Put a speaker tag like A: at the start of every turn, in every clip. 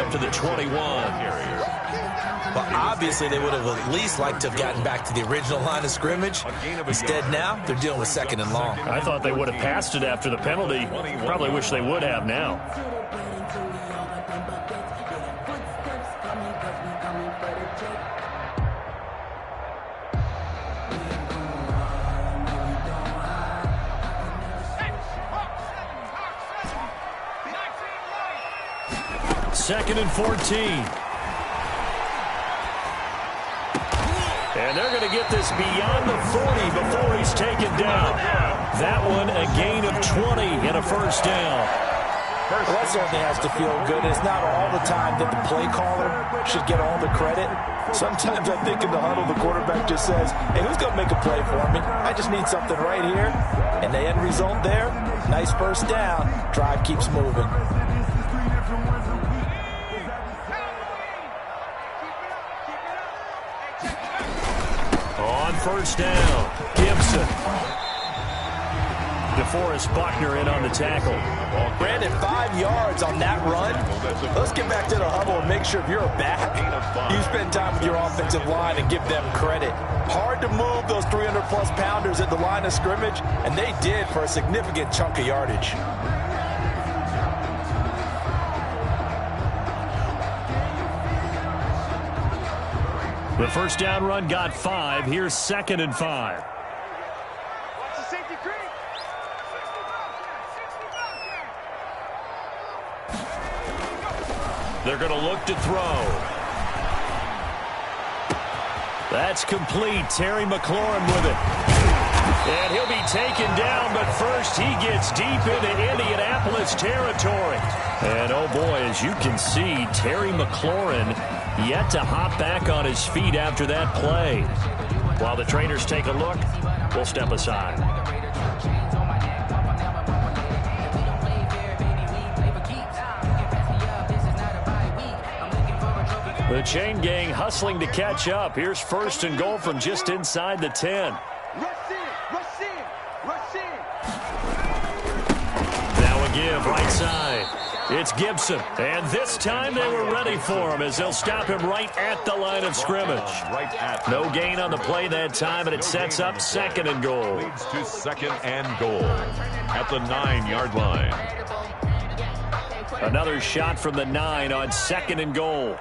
A: up to the 21.
B: Well, obviously, they would have at least liked to have gotten back to the original line of scrimmage. Instead, now, they're dealing with 2nd and long.
A: I thought they would have passed it after the penalty. Probably wish they would have now. Second and 14. And they're going to get this beyond the 40 before he's taken down. That one a gain of 20 and a first down.
B: Well, that certainly has to feel good. It's not all the time that the play caller should get all the credit. Sometimes I think in the huddle, the quarterback just says, hey, who's going to make a play for me? I just need something right here. And the end result there, nice first down. Drive keeps moving.
A: On first down, Gibson. DeForest Buckner in on the tackle.
B: Well, Brandon, 5 yards on that run. Let's get back to the huddle and make sure if you're a back, you spend time with your offensive line and give them credit. Hard to move those 300-plus pounders at the line of scrimmage, and they did for a significant chunk of yardage.
A: The first down run got 5. Here's 2nd and 5. They're going to look to throw. That's complete. Terry McLaurin with it. And he'll be taken down, but first he gets deep into Indianapolis territory. And oh boy, as you can see, Terry McLaurin yet to hop back on his feet after that play. While the trainers take a look, we'll step aside. The chain gang hustling to catch up. Here's 1st and goal from just inside the 10. Now a give right side. It's Gibson. And this time they were ready for him as they'll stop him right at the line of scrimmage. No gain on the play that time, and it sets up 2nd and goal.
C: Leads to 2nd and goal at the 9-yard line.
A: Another shot from the 9 on 2nd and goal.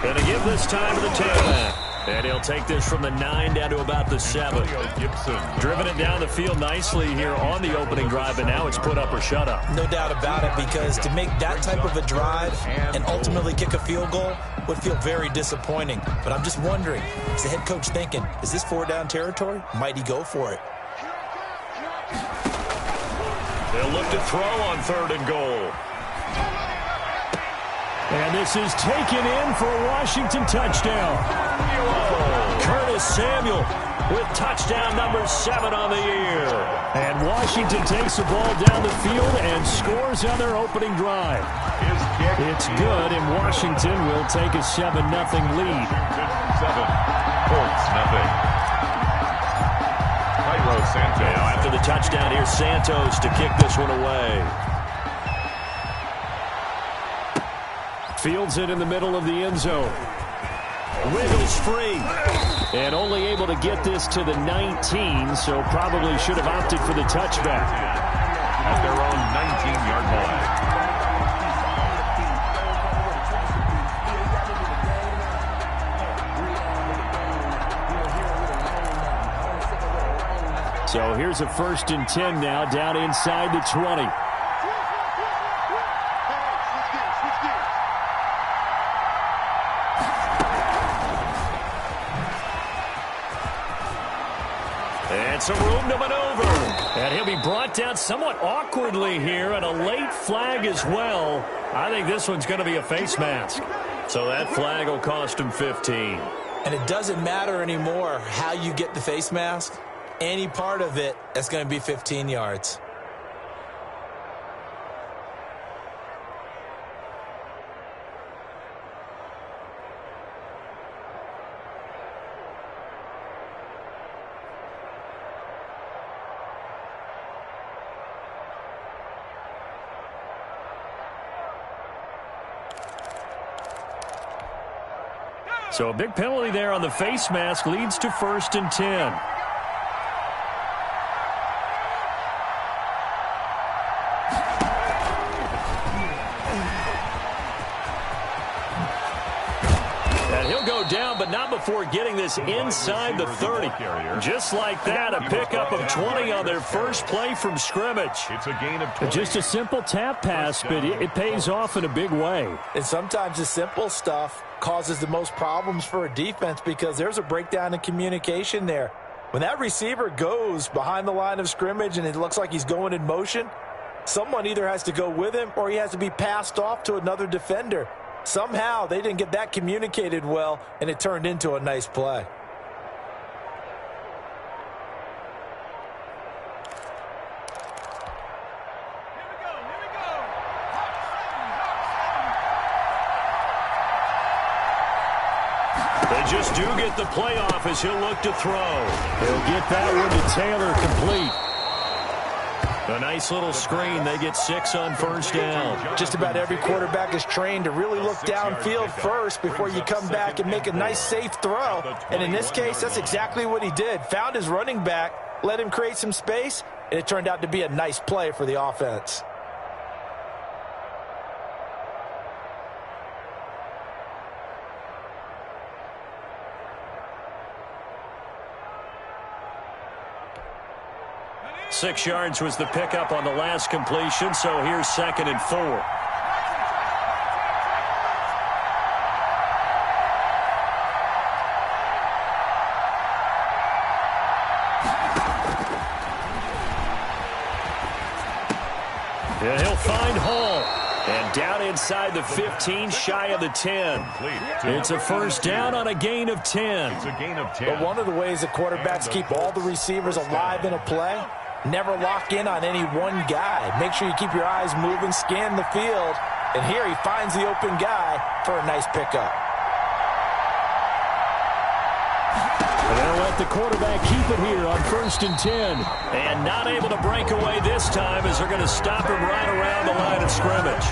A: Going to give this time to the tailback. And he'll take this from the 9 down to about the 7.
C: Gibson.
A: Driven it down the field nicely here on the opening drive, and now it's put up or shut up.
B: No doubt about it, because to make that type of a drive and ultimately kick a field goal would feel very disappointing. But I'm just wondering, is the head coach thinking, is this 4-down territory? Might he go for it?
A: They'll look to throw on 3rd and goal. And this is taken in for a Washington touchdown. Curtis Samuel with touchdown number 7 on the year. And Washington takes the ball down the field and scores on their opening drive. It's good, and Washington will take a 7-0 lead.
C: 7, Colts nothing. Cairo Santos.
A: Now after the touchdown, here's Santos to kick this one away. Fields it in the middle of the end zone. Wiggles free. And only able to get this to the 19, so probably should have opted for the touchback.
C: At their own 19-yard line.
A: So here's a 1st and 10 now, down inside the 20. And some room to maneuver. And he'll be brought down somewhat awkwardly here, and a late flag as well. I think this one's going to be a face mask. So that flag will cost him 15.
B: And it doesn't matter anymore how you get the face mask. Any part of it, that's going to be 15 yards.
A: So a big penalty there on the face mask leads to 1st and 10. Down, but not before getting this inside the 30. Just like that, a pickup of 20 on their first play from scrimmage.
C: It's a gain of 20.
A: Just a simple tap pass, but it pays off in a big way.
B: And sometimes the simple stuff causes the most problems for a defense because there's a breakdown in communication there. When that receiver goes behind the line of scrimmage and it looks like he's going in motion, someone either has to go with him or he has to be passed off to another defender. Somehow they didn't get that communicated well, and it turned into a nice play.
A: They just do get the playoff as he'll look to throw. He'll get that one to Taylor, complete. A nice little screen. They get 6 on 1st down.
B: Just about every quarterback is trained to really look downfield first before you come back and make a nice, safe throw. And in this case, that's exactly what he did. Found his running back, let him create some space, and it turned out to be a nice play for the offense.
A: Six yards was the pickup on the last completion, so here's 2nd and 4. And he'll find Hall. And down inside the 15, shy of the 10. It's a 1st down on a gain of 10.
C: It's a gain of 10.
B: But one of the ways that quarterbacks keep all the receivers alive in a play, never lock in on any one guy. Make sure you keep your eyes moving, scan the field. And here he finds the open guy for a nice pickup.
A: And they'll let the quarterback keep it here on 1st and 10. And not able to break away this time as they're going to stop him right around the line of scrimmage.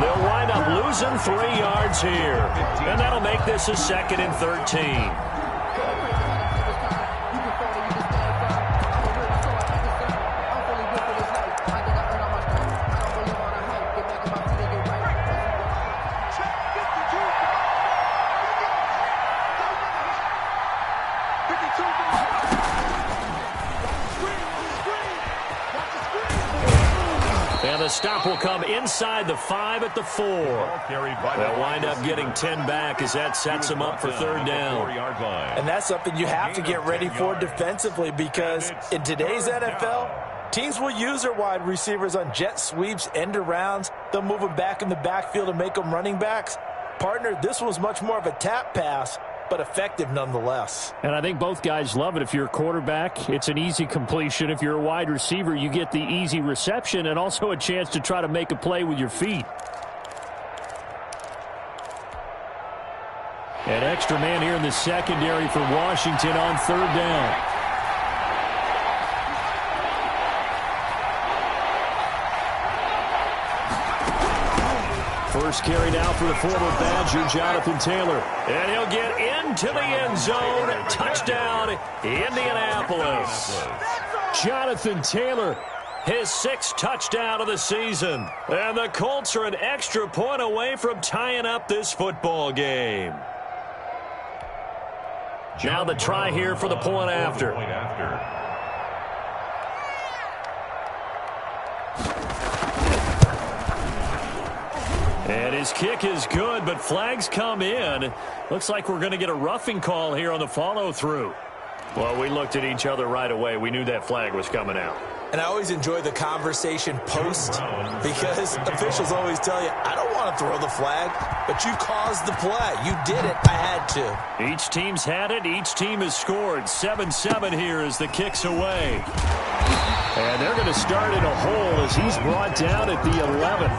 A: They'll wind up losing 3 yards here. And that'll make this a 2nd and 13. And the stop will come inside the 5 at the 4. They'll wind up getting 10 back as that sets them up for 3rd down.
B: And that's something you have to get ready for defensively because in today's NFL, teams will use their wide receivers on jet sweeps, end arounds. They'll move them back in the backfield and make them running backs. Partner, this was much more of a tap pass, but effective nonetheless.
A: And I think both guys love it. If you're a quarterback, it's an easy completion. If you're a wide receiver, you get the easy reception and also a chance to try to make a play with your feet. An extra man here in the secondary for Washington on 3rd down. First carry now for the former Badger, Jonathan Taylor. And he'll get into the end zone. Touchdown, Indianapolis. Jonathan Taylor, his 6th touchdown of the season. And the Colts are an extra point away from tying up this football game. Now the try here for the point after. And his kick is good, but flags come in. Looks like we're going to get a roughing call here on the follow-through. Well, we looked at each other right away. We knew that flag was coming out.
B: And I always enjoy the conversation post because officials always tell you, I don't want to throw the flag, but you caused the play. You did it. I had to.
A: Each team's had it. Each team has scored. 7-7 here as the kick's away. And they're going to start in a hole as he's brought down at the 11.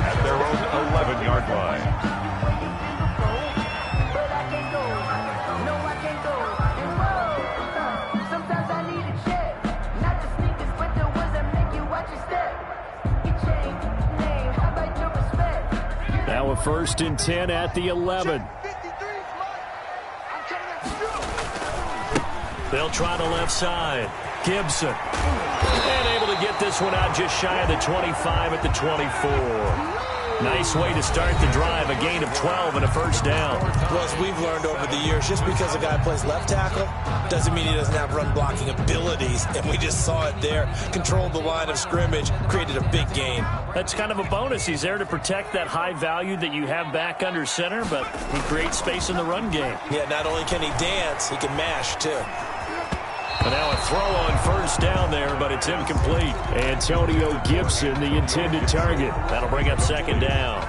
C: At their own 11-yard line.
A: Now a 1st and 10 at the 11. They'll try the left side. Gibson. And able to get this one out just shy of the 25 at the 24. Nice way to start the drive, a gain of 12 and a first down.
B: Well, as we've learned over the years, just because a guy plays left tackle doesn't mean he doesn't have run blocking abilities, and we just saw it there. Controlled the line of scrimmage, created a big gain.
A: That's kind of a bonus. He's there to protect that high value that you have back under center, but he creates space in the run game.
B: Yeah, not only can he dance, he can mash, too.
A: And now a throw on first down there, but it's incomplete. Antonio Gibson, the intended target. That'll bring up second down.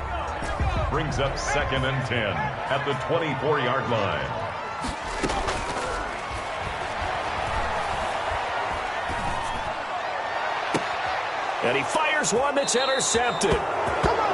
C: Brings up 2nd and 10 at the 24-yard line.
A: And he fires one that's intercepted.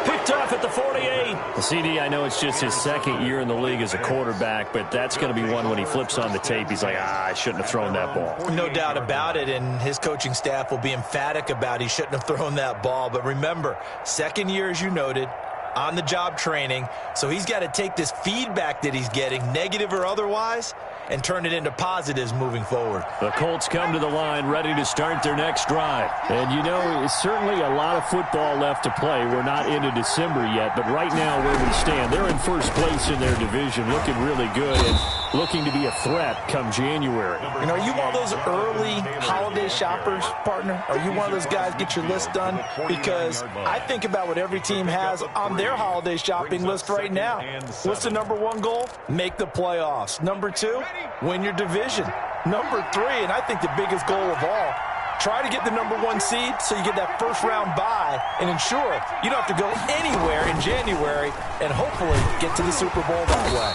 A: Picked off at the 48. The CD, I know it's just his second year in the league as a quarterback, but that's going to be one when he flips on the tape. He's like, I shouldn't have thrown that ball.
B: No doubt about it, and his coaching staff will be emphatic about he shouldn't have thrown that ball. But remember, second year, as you noted, on-the-job training, so he's got to take this feedback that he's getting, negative or otherwise, and turn it into positives moving forward.
A: The Colts come to the line ready to start their next drive. And, you know, it's certainly a lot of football left to play. We're not into December yet, but right now where we stand, they're in first place in their division, looking really good and looking to be a threat come January.
B: You know, are you one of those early holiday shoppers, partner? Are you one of those guys get your list done? Because I think about what every team has on their holiday shopping list right now. What's the number one goal? Make the playoffs. Number two, win your division. Number three, and I think the biggest goal of all, try to get the number one seed so you get that first round bye and ensure you don't have to go anywhere in January and hopefully get to the Super Bowl that way.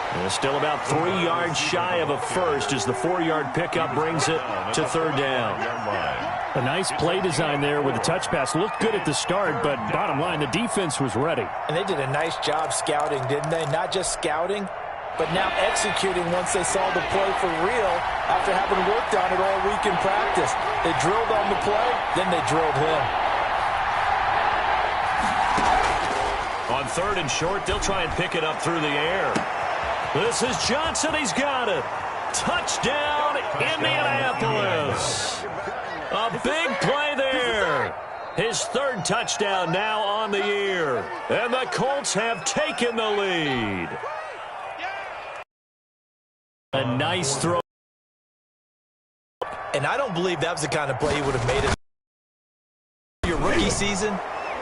A: And still about 3 yards shy of a first as the 4-yard pickup brings it to third down. A nice play design there with the touch pass. Looked good at the start, but bottom line, the defense was ready.
B: And they did a nice job scouting, didn't they? Not just scouting, but now executing once they saw the play for real after having worked on it all week in practice. They drilled on the play, then they drilled him.
A: On third and short, they'll try and pick it up through the air. This is Johnson. He's got it. Touchdown, Indianapolis. A big play there. His third touchdown now on the year. And the Colts have taken the lead. A nice throw.
B: And I don't believe that was the kind of play he would have made it. Your rookie season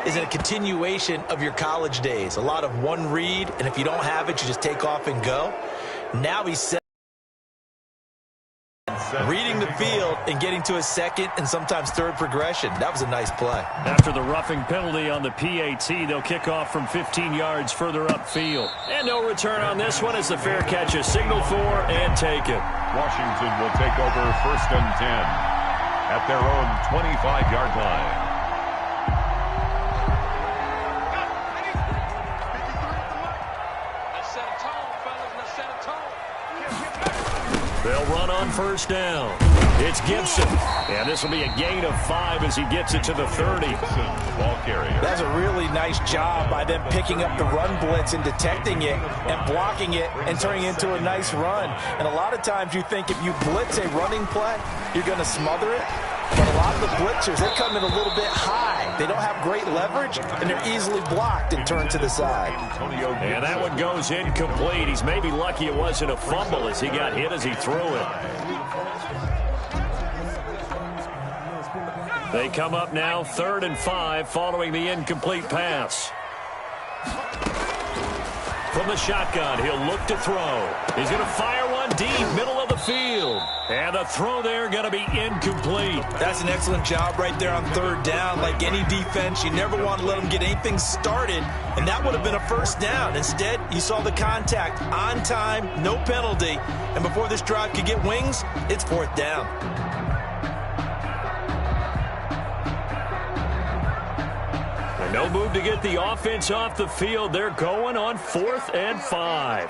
B: is a continuation of your college days. A lot of one read, and if you don't have it, you just take off and go. Now he's set. Reading the field and getting to a second and sometimes third progression. That was a nice play.
A: After the roughing penalty on the PAT, they'll kick off from 15 yards further upfield. And no return on this one as the fair catch is signaled for and taken.
C: Washington will take over 1st and 10 at their own 25-yard line.
A: They'll run on first down. It's Gibson. And this will be a gain of 5 as he gets it to the 30.
C: Ball carrier.
B: That's a really nice job by them picking up the run blitz and detecting it and blocking it and turning it into a nice run. And a lot of times you think if you blitz a running play, you're going to smother it. But a lot of the blitzers, they come in a little bit high. They don't have great leverage, and they're easily blocked and turned to the side.
A: And that one goes incomplete. He's maybe lucky it wasn't a fumble as he got hit as he threw it. They come up now 3rd and 5 following the incomplete pass. From the shotgun, he'll look to throw. He's going to fire one deep, middle of the field. And the throw there going to be incomplete.
B: That's an excellent job right there on 3rd down. Like any defense, you never want to let them get anything started, and that would have been a first down. Instead, you saw the contact on time, no penalty, and before this drive could get wings, it's 4th down.
A: No move to get the offense off the field. They're going on 4th and 5.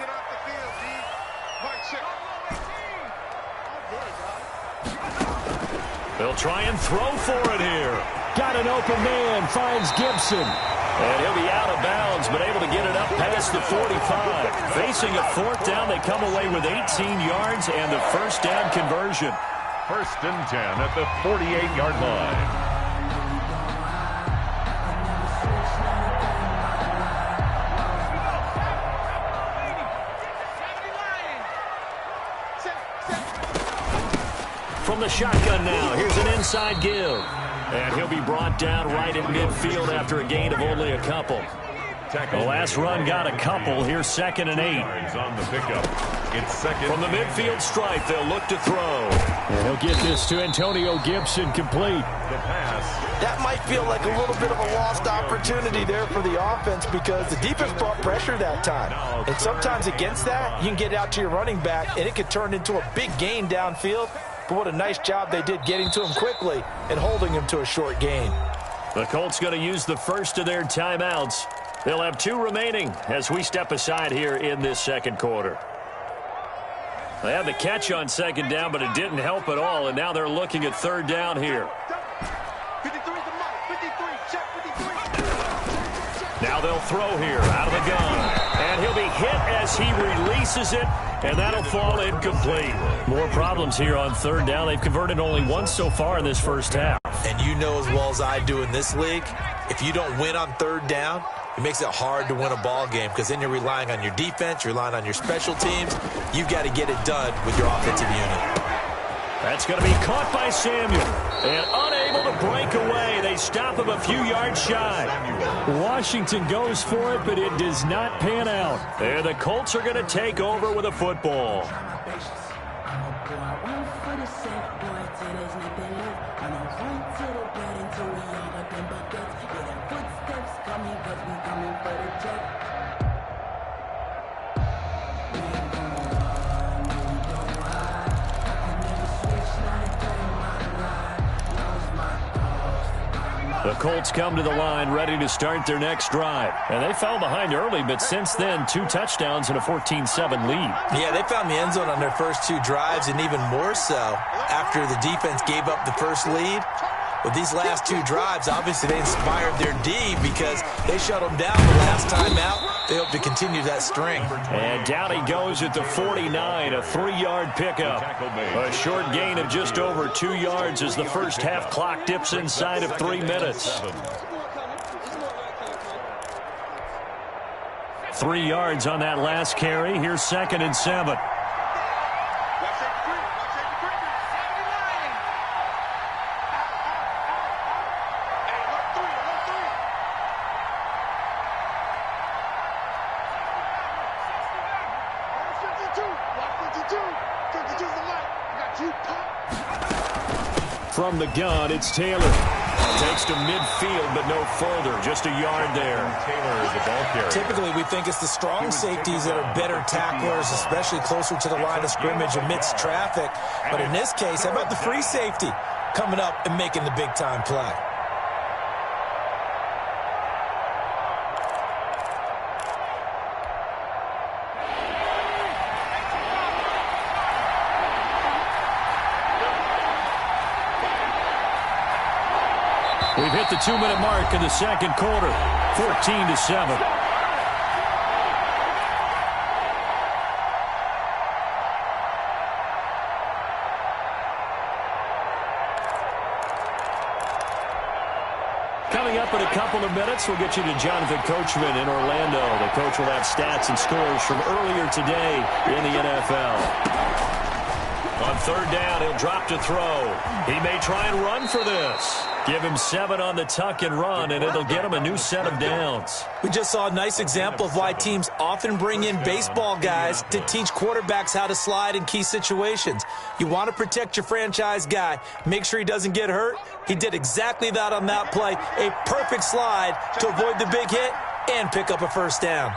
A: They'll try and throw for it here. Got an open man, finds Gibson. And he'll be out of bounds, but able to get it up past the 45. Facing a fourth down, they come away with 18 yards and the first down conversion.
C: First and 10 at the 48-yard line.
A: From the shotgun now, here's an inside give. And he'll be brought down right in midfield after a gain of only a couple. The last run got a couple. Here's 2nd and 8.
C: On the pickup. It's second.
A: From the midfield stripe, they'll look to throw. And he'll get this to Antonio Gibson, complete.
C: The pass.
B: That might feel like a little bit of a lost opportunity there for the offense because the defense brought pressure that time. And sometimes against that, you can get out to your running back, and it could turn into a big gain downfield. But what a nice job they did getting to him quickly and holding him to a short gain.
A: The Colts going to use the first of their timeouts. They'll have 2 remaining as we step aside here in this second quarter. They had the catch on second down, but it didn't help at all, and now they're looking at third down here. Now they'll throw here out of the gun. And he'll be hit as he releases it, and that'll fall incomplete. More problems here on third down. They've converted only once so far in this first half.
B: And you know as well as I do in this league, if you don't win on third down, it makes it hard to win a ball game because then you're relying on your defense, you're relying on your special teams. You've got to get it done with your offensive unit.
A: That's going to be caught by Samuel. And unable to break away. They stop him a few yards shy. Washington goes for it, but it does not pan out. And the Colts are going to take over with a football. The Colts come to the line ready to start their next drive. And they fell behind early, but since then, 2 touchdowns and a 14-7 lead.
B: Yeah, they found the end zone on their first 2 drives, and even more so after the defense gave up the first lead. With these last 2 drives, obviously they inspired their D because they shut them down the last time out. They hope to continue that string.
A: And down he goes at the 49, a 3-yard pickup. A short gain of just over 2 yards as the first half clock dips inside of 3 minutes. 3 yards on that last carry. Here's 2nd and 7. From the gun, it's Taylor. Takes to midfield, but no further. Just a yard there.
C: Taylor is the ball carrier.
B: Typically, we think it's the strong safeties that are better tacklers, especially closer to the line of scrimmage amidst traffic. But in this case, how about the free safety coming up and making the big-time play?
A: We've hit the 2-minute mark in the second quarter, 14-7. Coming up in a couple of minutes, we'll get you to Jonathan Coachman in Orlando. The coach will have stats and scores from earlier today in the NFL. On third down, he'll drop to throw. He may try and run for this. Give him 7 on the tuck and run, and it'll get him a new set of downs.
B: We just saw a nice example of why teams often bring in baseball guys to teach quarterbacks how to slide in key situations. You want to protect your franchise guy. Make sure he doesn't get hurt. He did exactly that on that play. A perfect slide to avoid the big hit and pick up a first down.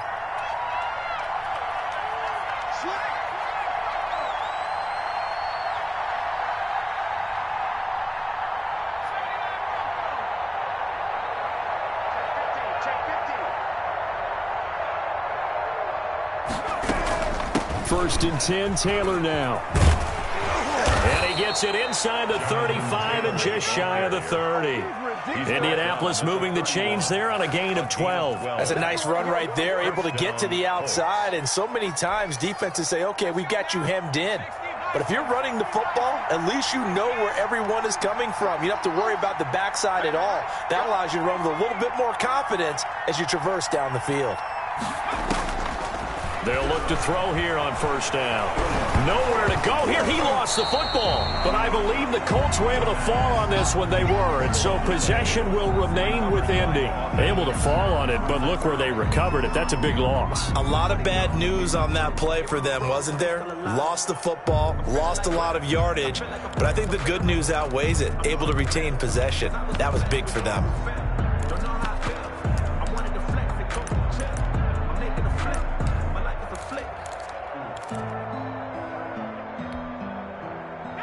A: First and 10, Taylor now. And he gets it inside the 35 and just shy of the 30. Indianapolis moving the chains there on a gain of 12.
B: That's a nice run right there, able to get to the outside. And so many times defenses say, okay, we've got you hemmed in. But if you're running the football, at least you know where everyone is coming from. You don't have to worry about the backside at all. That allows you to run with a little bit more confidence as you traverse down the field.
A: They'll look to throw here on first down. Nowhere to go here. He lost the football. But I believe the Colts were able to fall on this when they were. And so possession will remain with Indy. Able to fall on it, but look where they recovered it. That's a big loss.
B: A lot of bad news on that play for them, wasn't there? Lost the football, lost a lot of yardage. But I think the good news outweighs it. Able to retain possession. That was big for them.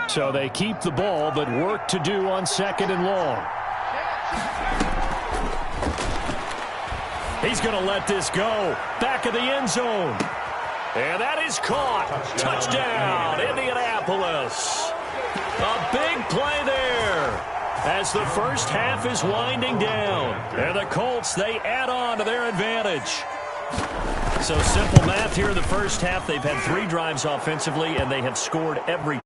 A: So they keep the ball, but work to do on second and long. He's going to let this go. Back of the end zone. And that is caught. Touchdown, Indianapolis. A big play there as the first half is winding down. And the Colts, they add on to their advantage. So simple math here in the first half. They've had 3 drives offensively, and they have scored every